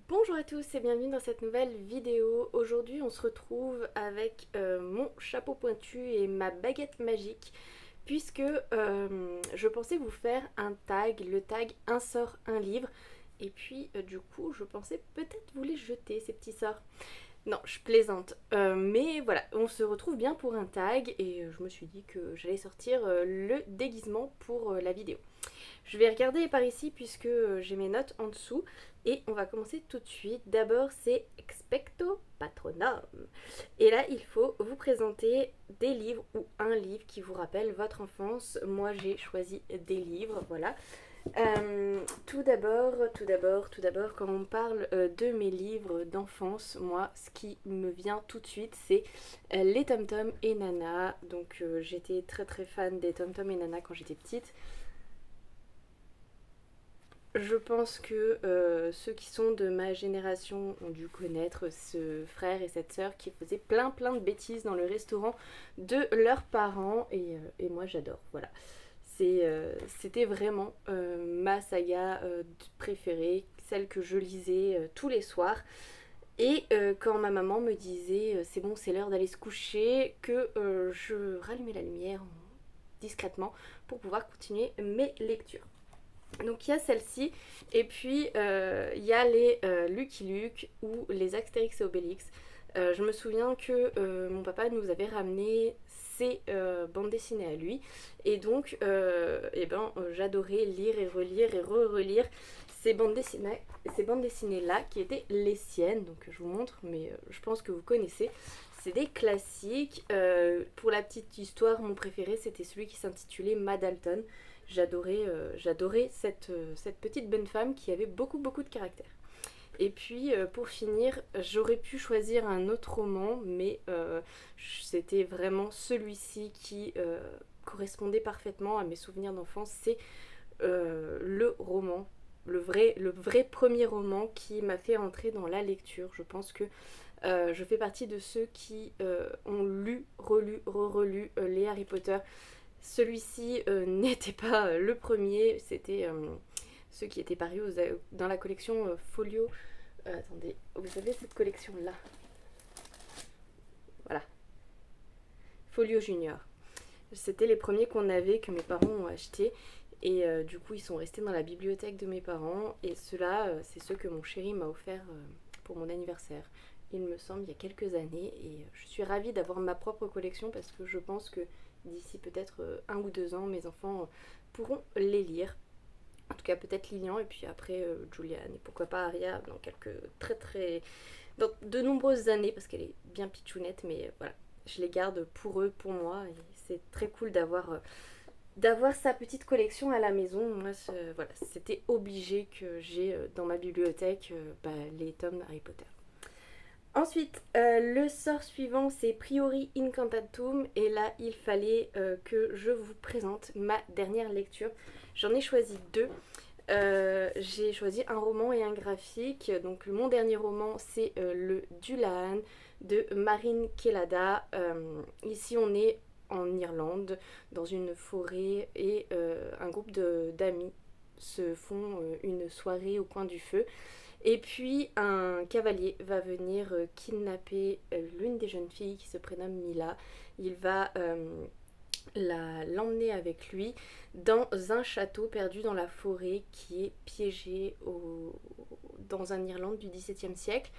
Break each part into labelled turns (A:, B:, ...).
A: Bonjour à tous et bienvenue dans cette nouvelle vidéo. Aujourd'hui on se retrouve avec mon chapeau pointu et ma baguette magique puisque je pensais vous faire un tag, le tag un sort, un livre. Et puis du coup je pensais peut-être vous les jeter ces petits sorts. Non, je plaisante. Mais voilà, on se retrouve bien pour un tag et je me suis dit que j'allais sortir le déguisement pour la vidéo. Je vais regarder par ici puisque j'ai mes notes en dessous et on va commencer tout de suite. D'abord c'est Expecto Patronum. Et là il faut vous présenter des livres ou un livre qui vous rappelle votre enfance. Moi j'ai choisi des livres, voilà. Tout d'abord, quand on parle de mes livres d'enfance, moi, ce qui me vient tout de suite, c'est les Tom Tom et Nana. Donc, j'étais très très fan des Tom Tom et Nana quand j'étais petite. Je pense que ceux qui sont de ma génération ont dû connaître ce frère et cette sœur qui faisaient plein de bêtises dans le restaurant de leurs parents et moi j'adore, voilà. C'était vraiment ma saga préférée, celle que je lisais tous les soirs. Et quand ma maman me disait c'est bon, c'est l'heure d'aller se coucher, que je rallumais la lumière discrètement pour pouvoir continuer mes lectures. Donc il y a celle-ci, et puis il y a les Lucky Luke ou les Astérix et Obélix. Je me souviens que mon papa nous avait ramené ses bandes dessinées à lui, et donc j'adorais lire et relire et re-relire ces bandes dessinées là qui étaient les siennes. Donc je vous montre, mais je pense que vous connaissez. C'est des classiques. Pour la petite histoire, mon préféré c'était celui qui s'intitulait Madalton. J'adorais cette petite bonne femme qui avait beaucoup de caractère. Et puis pour finir, j'aurais pu choisir un autre roman, mais c'était vraiment celui-ci qui correspondait parfaitement à mes souvenirs d'enfance. C'est le roman, le vrai premier roman qui m'a fait entrer dans la lecture. Je pense que je fais partie de ceux qui ont lu, relu, re-relu les Harry Potter. Celui-ci n'était pas le premier, c'était ceux qui étaient parus dans la collection Folio. Attendez, vous avez cette collection-là. Voilà, Folio Junior. C'était les premiers qu'on avait, que mes parents ont achetés. Et du coup, ils sont restés dans la bibliothèque de mes parents. Et ceux-là, c'est ceux que mon chéri m'a offert pour mon anniversaire. Il me semble, il y a quelques années. Et je suis ravie d'avoir ma propre collection parce que je pense que d'ici peut-être 1 ou 2 ans, mes enfants pourront les lire. En tout cas, peut-être Lilian et puis après Juliane et pourquoi pas Aria dans quelques dans de nombreuses années parce qu'elle est bien pitchounette, mais voilà, je les garde pour eux, pour moi et c'est très cool d'avoir sa petite collection à la maison. Moi, voilà, c'était obligé que j'ai dans ma bibliothèque les tomes Harry Potter. Ensuite, le sort suivant, c'est Priori Incantatum. Et là, il fallait que je vous présente ma dernière lecture. J'en ai choisi deux. J'ai choisi un roman et un graphique. Donc, mon dernier roman, c'est le Dullahan de Marine Kellada. Ici, on est en Irlande, dans une forêt, et un groupe d'amis se font une soirée au coin du feu. Et puis un cavalier va venir kidnapper l'une des jeunes filles qui se prénomme Mila. Il va l'emmener avec lui dans un château perdu dans la forêt qui est piégé dans un Irlande du XVIIe siècle.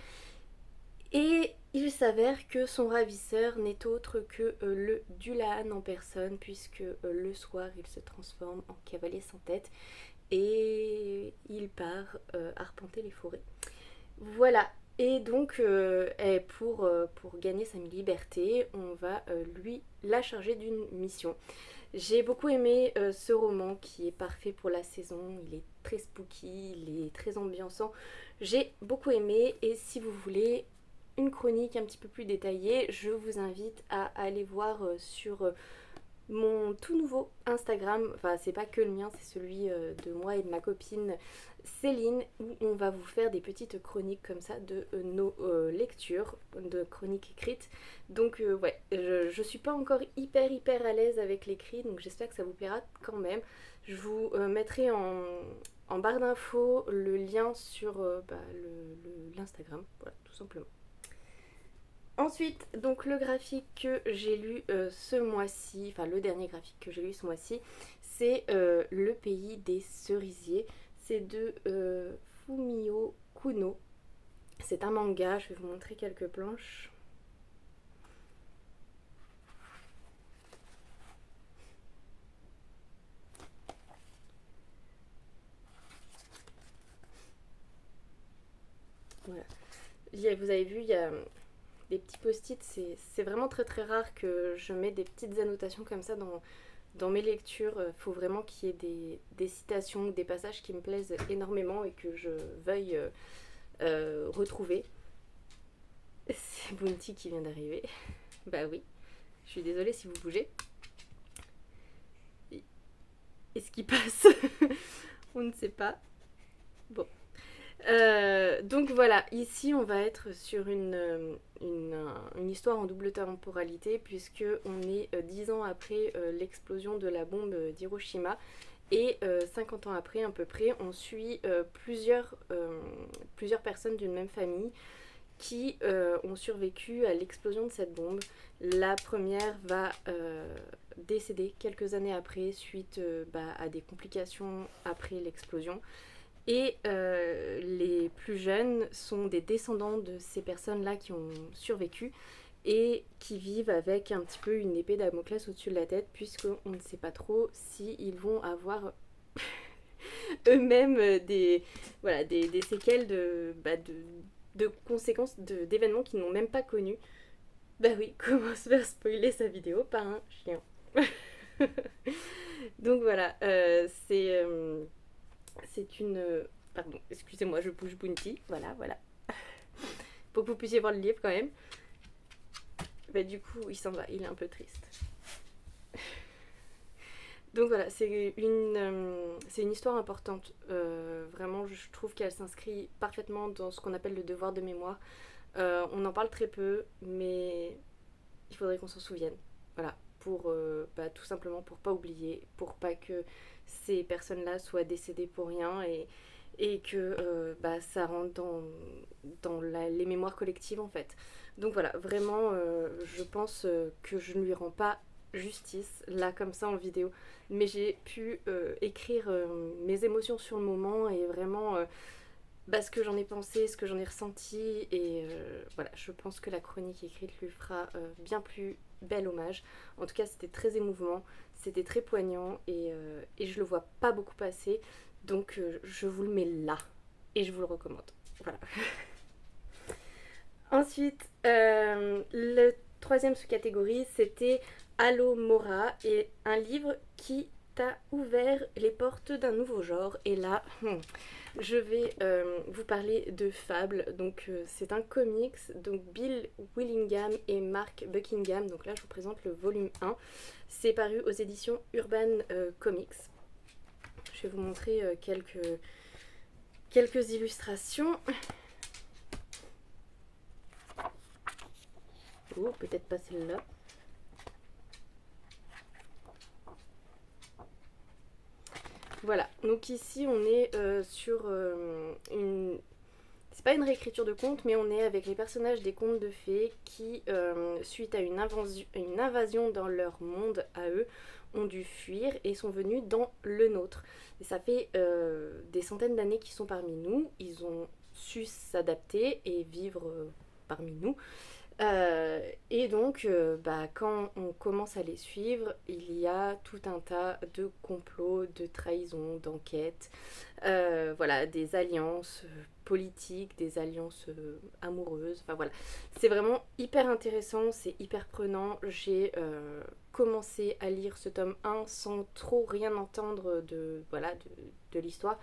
A: Et il s'avère que son ravisseur n'est autre que le Dullahan en personne, puisque le soir il se transforme en cavalier sans tête et il part arpenter les forêts. Voilà. Et donc, pour gagner sa liberté, on va lui la charger d'une mission. J'ai beaucoup aimé ce roman qui est parfait pour la saison. Il est très spooky, il est très ambiançant. J'ai beaucoup aimé et si vous voulez une chronique un petit peu plus détaillée, je vous invite à aller voir sur mon tout nouveau Instagram, enfin c'est pas que le mien, c'est celui de moi et de ma copine Céline, où on va vous faire des petites chroniques comme ça de nos lectures, de chroniques écrites. Donc ouais, je suis pas encore hyper à l'aise avec l'écrit, donc j'espère que ça vous plaira quand même. Je vous mettrai en barre d'infos le lien sur l'Instagram, voilà, tout simplement. Ensuite, donc le graphique que j'ai lu ce mois-ci, enfin le dernier graphique que j'ai lu ce mois-ci, c'est Le pays des cerisiers. C'est de Fumio Kuno. C'est un manga, je vais vous montrer quelques planches. Voilà. Vous avez vu, il y a des petits post-it. C'est vraiment très très rare que je mets des petites annotations comme ça dans mes lectures. Il faut vraiment qu'il y ait des citations, des passages qui me plaisent énormément et que je veuille retrouver. C'est Bounty qui vient d'arriver. Bah oui, je suis désolée si vous bougez. Est-ce qu'il passe? On ne sait pas. Bon. Donc voilà, ici on va être sur une histoire en double temporalité puisque on est 10 ans après l'explosion de la bombe d'Hiroshima et 50 ans après à peu près on suit plusieurs personnes d'une même famille qui ont survécu à l'explosion de cette bombe. La première va décéder quelques années après suite à des complications après l'explosion. Et les plus jeunes sont des descendants de ces personnes-là qui ont survécu et qui vivent avec un petit peu une épée Damoclès au-dessus de la tête puisqu'on ne sait pas trop s'ils vont avoir eux-mêmes des séquelles de conséquences d'événements qu'ils n'ont même pas connus. Bah oui, comment se faire spoiler sa vidéo par un chien. Donc voilà, c'est une... Pardon, excusez-moi, je bouge Bounty. Voilà. Pour que vous puissiez voir le livre quand même. Bah du coup, il s'en va, il est un peu triste. Donc voilà, c'est une histoire importante. Vraiment, je trouve qu'elle s'inscrit parfaitement dans ce qu'on appelle le devoir de mémoire. On en parle très peu, mais il faudrait qu'on s'en souvienne. Voilà, pour tout simplement pour pas oublier, pour pas que ces personnes-là soient décédées pour rien et que ça rentre dans les mémoires collectives en fait. Donc voilà, vraiment, je pense que je ne lui rends pas justice là comme ça en vidéo, mais j'ai pu écrire mes émotions sur le moment et vraiment ce que j'en ai pensé, ce que j'en ai ressenti et voilà, je pense que la chronique écrite lui fera bien plus bel hommage. En tout cas, c'était très émouvant, c'était très poignant et je le vois pas beaucoup passer, donc je vous le mets là et je vous le recommande. Voilà. Ensuite, le troisième sous-catégorie, c'était Allo Mora, et un livre qui t'a ouvert les portes d'un nouveau genre. Et là, je vais vous parler de Fable. Donc c'est un comics, donc Bill Willingham et Mark Buckingham. Donc là, je vous présente le volume 1. C'est paru aux éditions Urban Comics. Je vais vous montrer quelques illustrations. Oh, peut-être pas celle-là. Voilà, donc ici on est sur une... C'est pas une réécriture de contes, mais on est avec les personnages des contes de fées qui, suite à une invasion dans leur monde à eux, ont dû fuir et sont venus dans le nôtre. Et ça fait des centaines d'années qu'ils sont parmi nous, ils ont su s'adapter et vivre parmi nous. Et donc, quand on commence à les suivre, il y a tout un tas de complots, de trahisons, d'enquêtes, voilà, des alliances politiques, des alliances amoureuses, enfin voilà. C'est vraiment hyper intéressant, c'est hyper prenant. J'ai commencé à lire ce tome 1 sans trop rien entendre de l'histoire.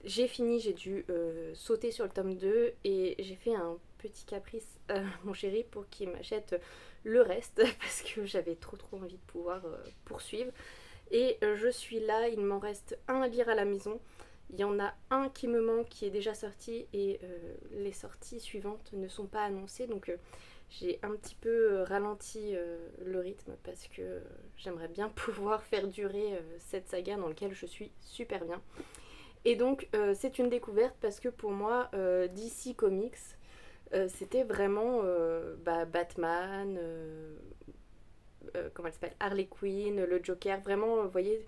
A: J'ai fini, j'ai dû sauter sur le tome 2 et j'ai fait un petit caprice à mon chéri pour qu'il m'achète le reste parce que j'avais trop envie de pouvoir poursuivre. Et je suis là, il m'en reste un à lire à la maison. Il y en a un qui me manque, qui est déjà sorti et les sorties suivantes ne sont pas annoncées. Donc j'ai un petit peu ralenti le rythme parce que j'aimerais bien pouvoir faire durer cette saga dans laquelle je suis super bien. Et donc c'est une découverte parce que pour moi DC Comics c'était vraiment Batman, comment elle s'appelle, Harley Quinn, le Joker, vraiment vous voyez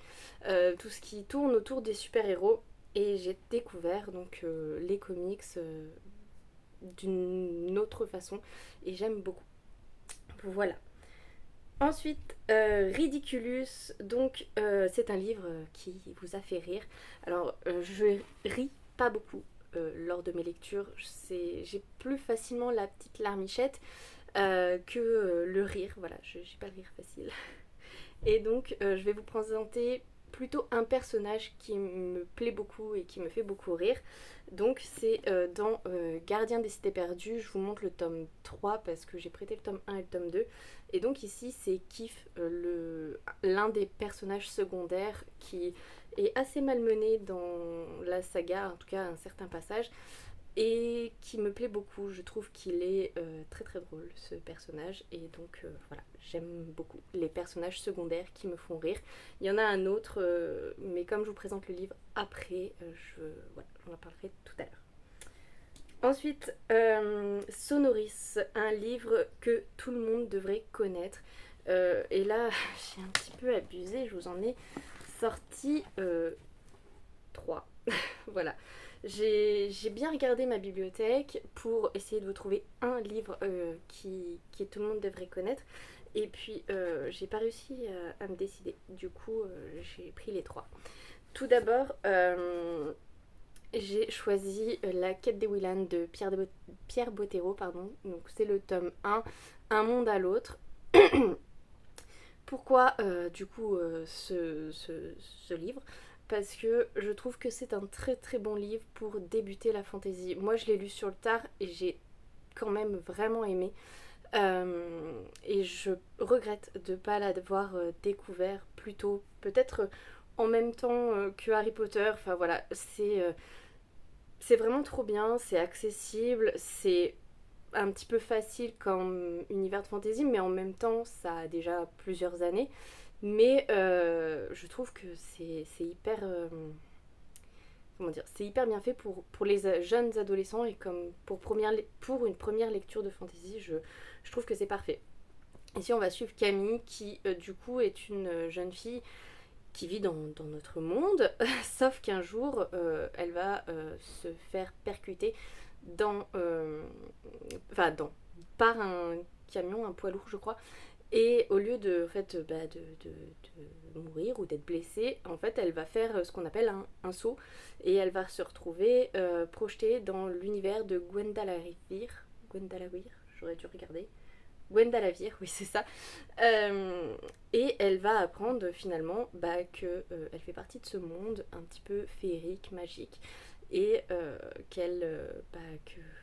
A: tout ce qui tourne autour des super-héros. Et j'ai découvert donc les comics d'une autre façon et j'aime beaucoup. Voilà. Ensuite, Ridiculous, donc c'est un livre qui vous a fait rire. Alors, je ris pas beaucoup lors de mes lectures. J'ai plus facilement la petite larmichette que le rire. Voilà, j'ai pas le rire facile. Et donc, je vais vous présenter plutôt un personnage qui me plaît beaucoup et qui me fait beaucoup rire. Donc, c'est dans Gardien des cités perdues. Je vous montre le tome 3 parce que j'ai prêté le tome 1 et le tome 2. Et donc, ici, c'est Kif, l'un des personnages secondaires qui est assez malmené dans la saga, en tout cas à un certain passage et qui me plaît beaucoup. Je trouve qu'il est très très drôle ce personnage et donc voilà, j'aime beaucoup les personnages secondaires qui me font rire. Il y en a un autre, mais comme je vous présente le livre après, voilà, j'en parlerai tout à l'heure. Ensuite, Sonoris, un livre que tout le monde devrait connaître. Et là, j'ai un petit peu abusé, je vous en ai sorti 3. Voilà. J'ai bien regardé ma bibliothèque pour essayer de vous trouver un livre qui tout le monde devrait connaître. Et puis, j'ai pas réussi à me décider. Du coup, j'ai pris les 3. Tout d'abord, j'ai choisi La quête des Willan de Pierre Bottero. Pardon. Donc, c'est le tome 1, Un monde à l'autre. Pourquoi, du coup, ce livre? Parce que je trouve que c'est un très très bon livre pour débuter la fantasy. Moi, je l'ai lu sur le tard et j'ai quand même vraiment aimé. Et je regrette de ne pas l'avoir découvert plus tôt. Peut-être en même temps que Harry Potter. Enfin voilà, c'est vraiment trop bien, c'est accessible, c'est un petit peu facile comme univers de fantasy, mais en même temps, ça a déjà plusieurs années. Mais je trouve que c'est hyper. Comment dire? C'est hyper bien fait pour les jeunes adolescents et comme pour une première lecture de fantasy, je trouve que c'est parfait. Ici, on va suivre Camille qui, du coup, est une jeune fille qui vit dans notre monde, sauf qu'un jour, elle va se faire percuter dans, enfin, par un camion, un poids lourd, je crois. Et au lieu de, en fait, de mourir ou d'être blessée, en fait, elle va faire ce qu'on appelle un saut et elle va se retrouver projetée dans l'univers de Gwendalavir, j'aurais dû regarder. Gwendalavir, oui c'est ça. Et elle va apprendre finalement qu'elle fait partie de ce monde un petit peu féerique, magique, et qu'elle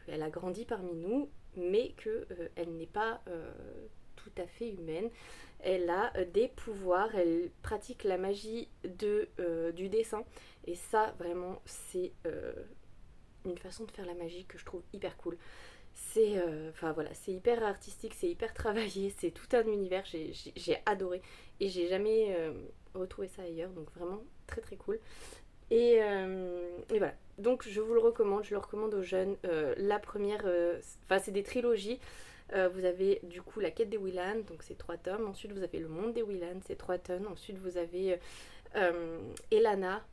A: a grandi parmi nous, mais qu'elle n'est pas tout à fait humaine. Elle a des pouvoirs, elle pratique la magie du dessin, et ça vraiment c'est une façon de faire la magie que je trouve hyper cool. Enfin voilà, c'est hyper artistique, c'est hyper travaillé, c'est tout un univers, j'ai adoré et j'ai jamais retrouvé ça ailleurs, donc vraiment très très cool. Et voilà, donc je vous le recommande, je le recommande aux jeunes. La première, c'est des trilogies. Vous avez du coup La quête des Willan, donc c'est 3 tomes. Ensuite vous avez Le monde des Willan, c'est 3 tomes. Ensuite vous avez Elana,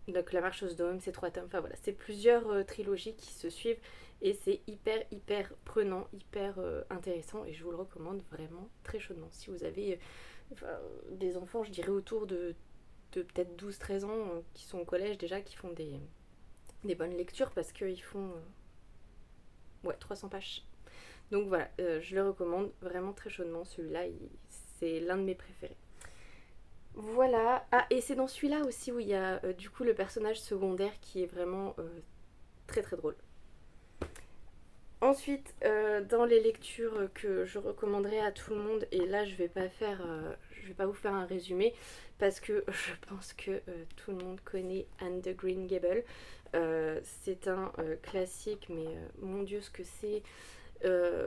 A: donc La marche aux dômes, c'est 3 tomes. Enfin voilà, c'est plusieurs trilogies qui se suivent et c'est hyper hyper prenant, hyper intéressant et je vous le recommande vraiment très chaudement. Si vous avez des enfants, je dirais autour de peut-être 12-13 ans qui sont au collège déjà, qui font des bonnes lectures parce qu'ils font 300 pages. Donc voilà, je le recommande vraiment très chaudement. Celui-là, c'est l'un de mes préférés. Voilà. Ah, et c'est dans celui-là aussi où il y a du coup le personnage secondaire qui est vraiment très très drôle. Ensuite, dans les lectures que je recommanderais à tout le monde, et là je vais pas vous faire un résumé parce que je pense que tout le monde connaît Anne de Green Gables. C'est un classique, mais mon Dieu ce que c'est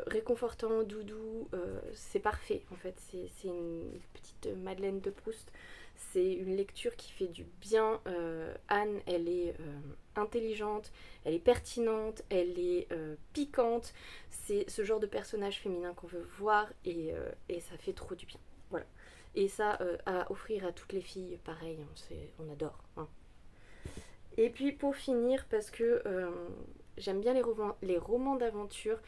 A: réconfortant, doudou, c'est parfait en fait. C'est une petite Madeleine de Proust. C'est une lecture qui fait du bien. Anne, elle est intelligente, elle est pertinente, elle est piquante. C'est ce genre de personnage féminin qu'on veut voir et ça fait trop du bien. Voilà. Et ça, à offrir à toutes les filles, pareil, on adore. Hein. Et puis pour finir, parce que j'aime bien les romans d'aventure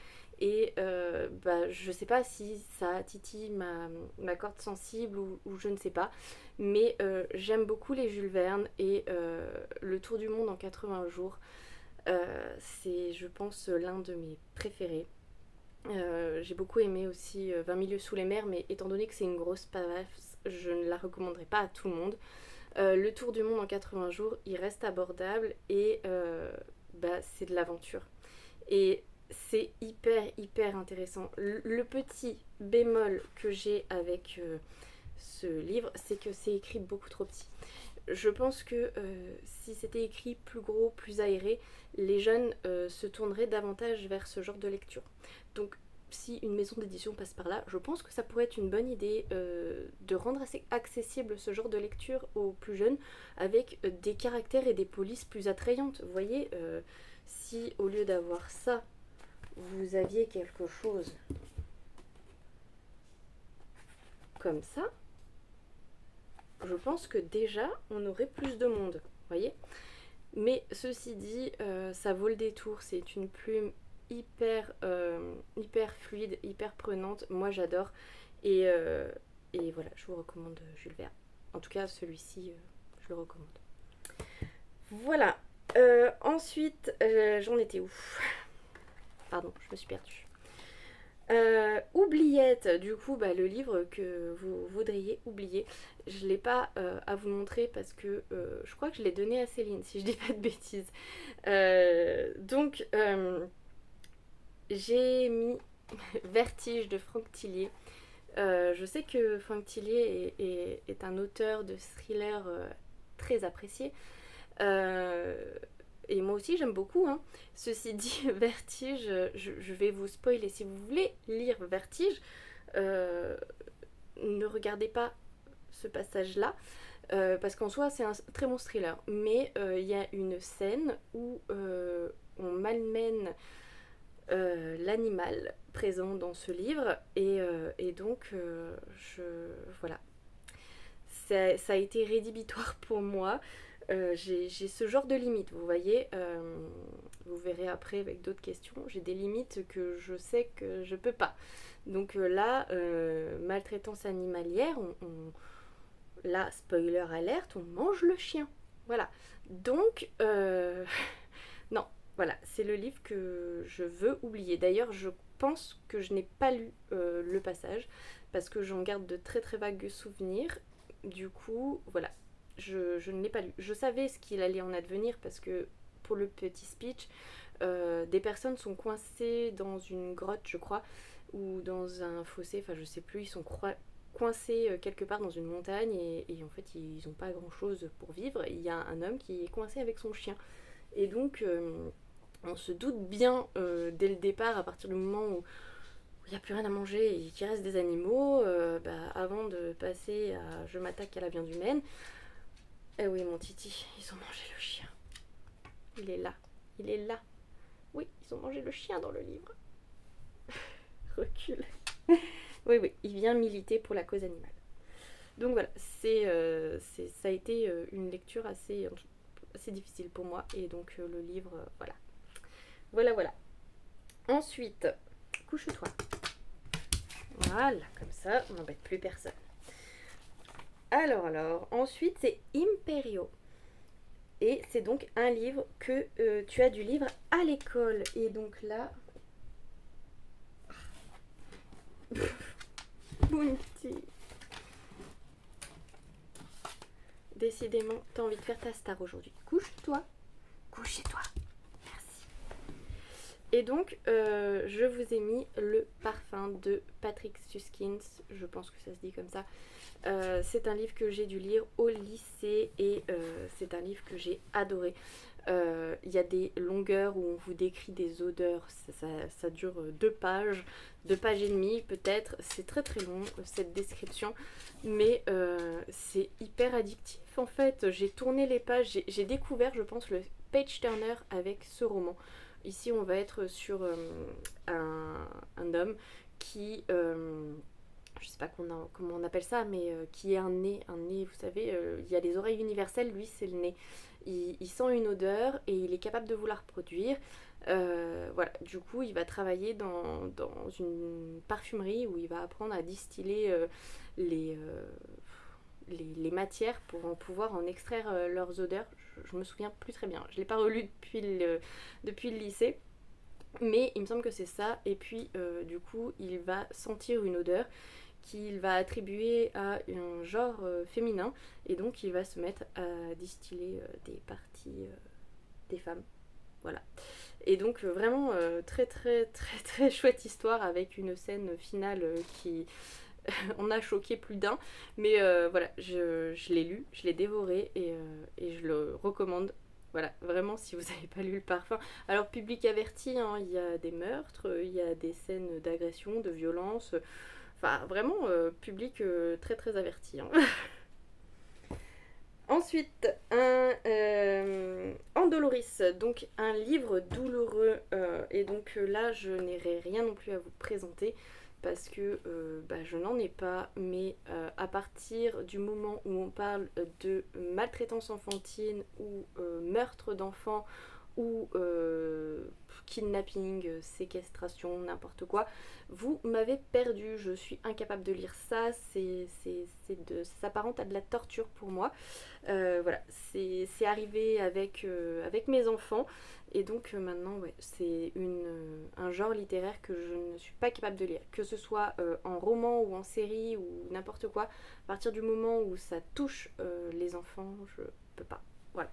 A: et je sais pas si ça titille ma corde sensible ou je ne sais pas, mais j'aime beaucoup les Jules Verne et Le Tour du monde en 80 jours. C'est, je pense, l'un de mes préférés. J'ai beaucoup aimé aussi 20 milieux sous les mers, mais étant donné que c'est une grosse pavasse, je ne la recommanderais pas à tout le monde. Le Tour du monde en 80 jours, il reste abordable et c'est de l'aventure. Et c'est hyper intéressant. Le petit bémol que j'ai avec ce livre, c'est que c'est écrit beaucoup trop petit. Je pense que si c'était écrit plus gros, plus aéré, les jeunes se tourneraient davantage vers ce genre de lecture. Donc si une maison d'édition passe par là, je pense que ça pourrait être une bonne idée de rendre assez accessible ce genre de lecture aux plus jeunes avec des caractères et des polices plus attrayantes. Vous voyez, si au lieu d'avoir ça, vous aviez quelque chose comme ça, je pense que déjà on aurait plus de monde, vous voyez. Mais ceci dit, ça vaut le détour, c'est une plume hyper fluide, hyper prenante, moi j'adore. Et voilà, je vous recommande Jules Verne. En tout cas, celui-ci, je le recommande. Voilà. Ensuite, j'en étais où? Pardon, je me suis perdue. Oubliette, du coup, le livre que vous voudriez oublier. Je ne l'ai pas à vous montrer parce que je crois que je l'ai donné à Céline, si je dis pas de bêtises. Donc, j'ai mis Vertige de Franck Tillier. Je sais que Franck Tillier est un auteur de thriller très apprécié. Et moi aussi j'aime beaucoup. Hein. Ceci dit, Vertige, je vais vous spoiler. Si vous voulez lire Vertige, ne regardez pas ce passage-là. Parce qu'en soi c'est un très bon thriller. Mais il y a une scène où on malmène l'animal présent dans ce livre. Et donc, voilà. Ça a été rédhibitoire pour moi. J'ai ce genre de limites, vous voyez. Vous verrez après avec d'autres questions. J'ai des limites que je sais que je peux pas. Donc là, maltraitance animalière, là, spoiler alerte, on mange le chien. Voilà. Donc, non, voilà, c'est le livre que je veux oublier. D'ailleurs, je pense que je n'ai pas lu le passage parce que j'en garde de très très vagues souvenirs. Du coup, voilà, je ne l'ai pas lu. Je savais ce qu'il allait en advenir parce que pour le petit speech, des personnes sont coincées dans une grotte, je crois, ou dans un fossé, enfin je sais plus, ils sont coincés quelque part dans une montagne et en fait ils n'ont pas grand chose pour vivre. Il y a un homme qui est coincé avec son chien. Et donc on se doute bien dès le départ, à partir du moment où il n'y a plus rien à manger et qu'il reste des animaux, avant de passer à je m'attaque à la viande humaine, eh oui mon titi, ils ont mangé le chien. Il est là, il est là. Oui, ils ont mangé le chien dans le livre. Recule. Oui, il vient militer pour la cause animale. Donc voilà, ça a été une lecture assez difficile pour moi. Et donc le livre, voilà. Voilà. Ensuite, couche-toi. Voilà, comme ça, on n'embête plus personne. Alors, ensuite c'est Imperio. Et c'est donc un livre que tu as dû lire à l'école. Et donc là... Bounty. Décidément, t'as envie de faire ta star aujourd'hui. Couche-toi. Couchez-toi. Merci. Et donc, je vous ai mis Le parfum de Patrick Suskind. Je pense que ça se dit comme ça. C'est un livre que j'ai dû lire au lycée et c'est un livre que j'ai adoré. Il y a des longueurs où on vous décrit des odeurs, ça dure 2 pages et demie peut-être. C'est très très long cette description, mais c'est hyper addictif en fait. J'ai tourné les pages, j'ai découvert je pense le page turner avec ce roman. Ici on va être sur un homme qui... je sais pas comment on appelle ça, mais qui est un nez, vous savez, il y a les oreilles universelles, lui c'est le nez. Il sent une odeur et il est capable de vous la reproduire. Voilà, du coup il va travailler dans une parfumerie où il va apprendre à distiller les, les matières pour pouvoir en extraire leurs odeurs. Je me souviens plus très bien, je l'ai pas relu depuis le lycée. Mais il me semble que c'est ça, et puis du coup il va sentir une odeur qu'il va attribuer à un genre féminin, et donc il va se mettre à distiller des parties des femmes. Voilà. Et donc vraiment très très très très chouette histoire avec une scène finale qui on a choqué plus d'un. Mais voilà, je l'ai lu, je l'ai dévoré et je le recommande. Voilà, vraiment si vous n'avez pas lu Le Parfum. Alors public averti, hein, il y a des meurtres, il y a des scènes d'agression, de violence. Enfin vraiment public très très averti. Hein. Ensuite, Andoloris, donc un livre douloureux. Et donc là, je n'aurai rien non plus à vous présenter parce que je n'en ai pas. Mais à partir du moment où on parle de maltraitance enfantine ou meurtre d'enfants ou kidnapping, séquestration, n'importe quoi, vous m'avez perdu. Je suis incapable de lire ça. Ça s'apparente à de la torture pour moi. Voilà, c'est arrivé avec mes enfants. Et donc maintenant, ouais, c'est un genre littéraire que je ne suis pas capable de lire. Que ce soit en roman ou en série ou n'importe quoi, à partir du moment où ça touche les enfants, je peux pas. Voilà.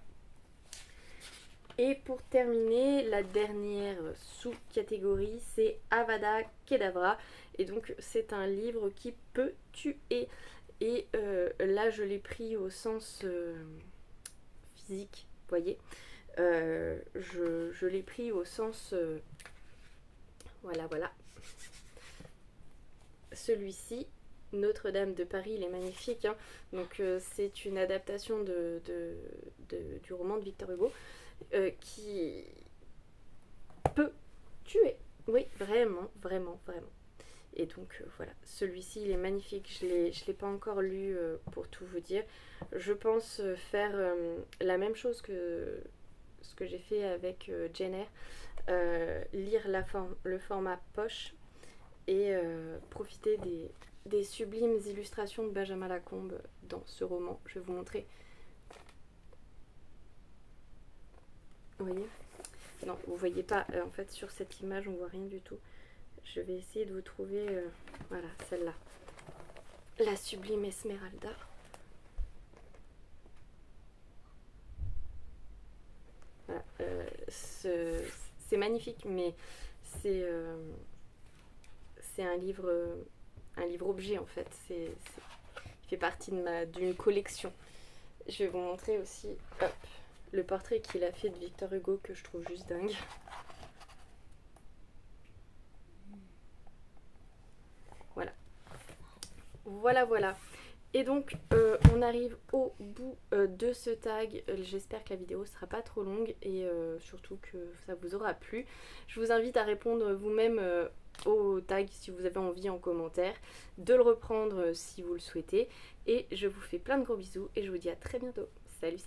A: Et pour terminer, la dernière sous-catégorie, c'est Avada Kedavra. Et donc c'est un livre qui peut tuer. Et là, je l'ai pris au sens physique, vous voyez. Je l'ai pris au sens... voilà. Celui-ci, Notre-Dame de Paris, il est magnifique. Hein. Donc c'est une adaptation du roman de Victor Hugo qui peut tuer. Oui, vraiment. Et donc voilà, celui-ci il est magnifique, je l'ai pas encore lu pour tout vous dire. Je pense faire la même chose que ce que j'ai fait avec Jane Eyre, lire le format poche et profiter des sublimes illustrations de Benjamin Lacombe dans ce roman. Je vais vous montrer. Vous voyez ? Non, vous voyez pas, en fait sur cette image on voit rien du tout. Je vais essayer de vous trouver, voilà, celle-là. La sublime Esmeralda. Voilà, c'est magnifique, mais c'est un livre objet en fait. Il fait partie d'une collection. Je vais vous montrer aussi, hop, le portrait qu'il a fait de Victor Hugo que je trouve juste dingue. Voilà. Et donc on arrive au bout de ce tag. J'espère que la vidéo ne sera pas trop longue et surtout que ça vous aura plu. Je vous invite à répondre vous-même au tag si vous avez envie en commentaire, de le reprendre si vous le souhaitez. Et je vous fais plein de gros bisous et je vous dis à très bientôt. Salut